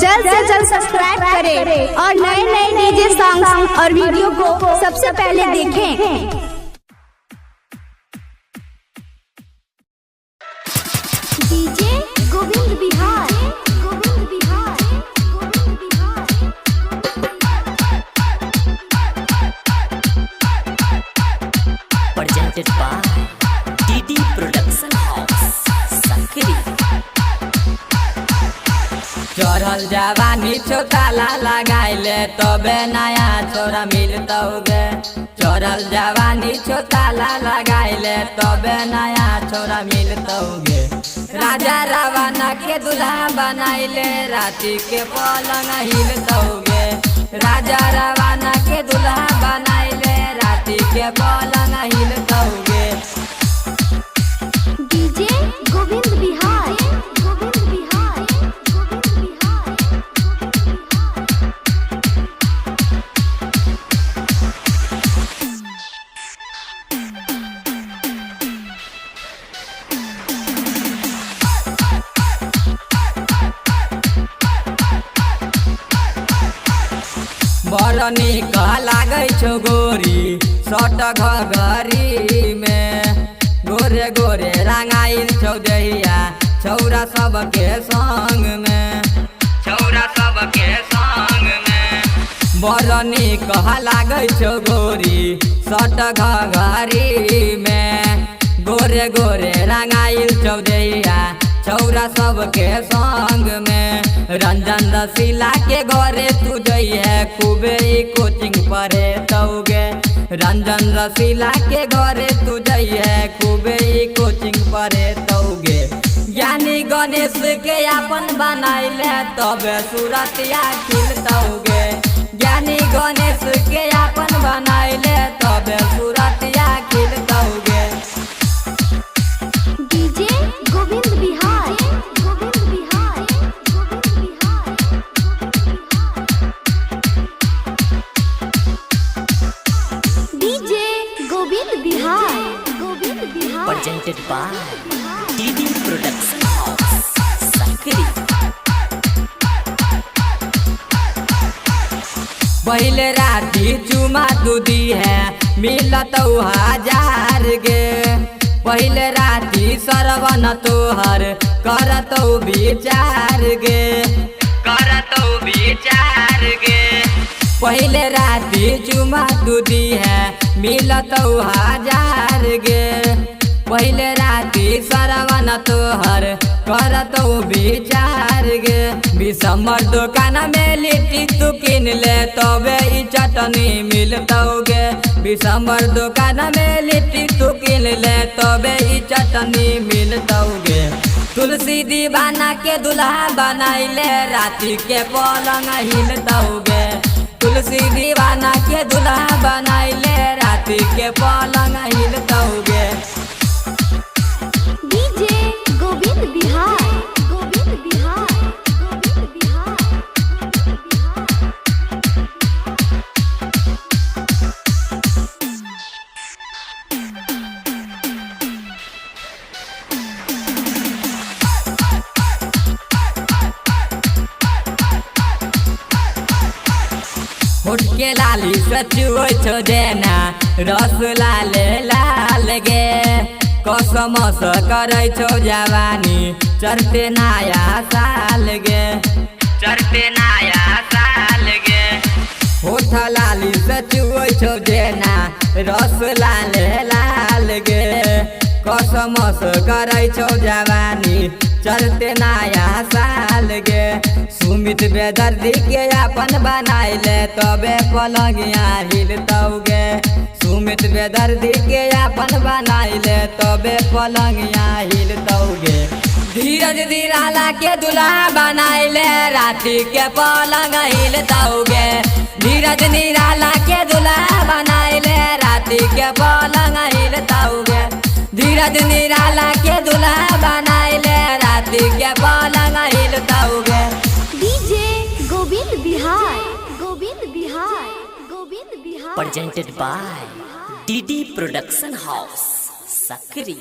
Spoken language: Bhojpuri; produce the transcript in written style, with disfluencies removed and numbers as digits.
जल्द से जल्द सब्सक्राइब करें और नए नए डीजे सॉन्ग और वीडियो को सबसे पहले देखें। DJ Govind Bihar, Govind Bihar, Govind Bihar. Presented by DD Production House, Sakri। चढ़ल जवानी छोटाला लगाइले तबे नया छोरा मिलतौगे। चढ़ल जवानी छोटाला लगाइले तबे नया छोरा मिलतौगे। राजा रावण के दुल्हा बनाइले राती के पलंग हिलतौगे। राजा रावण के दुल्हा बनाइले राती के पलंग हिलतौगे। डीजे गोविंद बिहार, गोविंद बिहार, गोविंद बिहार। बड़ नीक लागै छौ गोरी सट घघरी में। गोरे गोरे रंगाइल छौ दहिया छौरा सबके संग में। छौरा सबके संग में बड़ नीक लागै छौ गोरी सट घघरी में। गोरे गोरे रंगाइल छौ दहिया छौरा सबके संग में। रंजन रसीला के घरे तू जइहे खूबे कोचिंग पढ़े तौगे। रंजन रसीला के घरे तू जइहे खूबे कोचिंग पढ़े तौगे। ज्ञानी गणेश के अपन बनाइले तबे सूरतिया खिलतौगे। ज्ञानी गणेश के अपन बनाइले तबे सूरतिया खिलतौगे। DJ Govind Bihar, Govind Bihar, Govind Bihar. DJ Govind Bihar, Govind Bihar. Presented by DD Production House, Sakri। पहले राती चुमा दूधी है मिलतौ 1000 गे। पहले राती सरवन तोहर करतौ विचार गे। करतौ विचार गे। पहले राती चुमा दूधी है मिलतौ 1000 गे। पहले राती सरवन तोहर करतौ विचार गे। विषमर दुकान में लिट्टी तू किन ले तबे ई चटनी मिलतौगे। विषमर दुकान में लिट्टी तू किन ले तबे ई चटनी मिलतौगे। तुलसी दीवाना के दुल्हा बनाइले राती के पलंग हिलतौगे। तुलसी दीवाना के दुल्हा बनाइले राती के पलंग हिलतौगे। डीजे गोविंद बिहार, गोविंद बिहार, गोविंद बिहार, गोविंद बिहार। होठ के लाली सचुओ छो देना रस लाले लाल गे। कसम से करै छो जवानी चढ़ते नया साल गे। चढ़ते नया साल गे। होठ लाली सचुओ छो देना रस लाले लाल गे। कसम से करै छो जवानी चढ़ते नया साल गे। सुमित बेदर्दी के अपन बनाइले तबे पलंगिया हिलतौगे। सुमित बेदर्दी के अपन बनाइले तबे पलंगिया हिलतौगे। धीरज धीराला के दुल्हा बनाइले राती के पलंग हिलतौगे। धीरज निराला के दुल्हा बनाइले राती के पलंग हिलतौगे। धीरज निराला के दुल्हा बनाइले राती के पलंग हिलतौगे। DJ Govind Bihar, Govind Bihar, Govind Bihar. Presented by DD Production House, Sakri।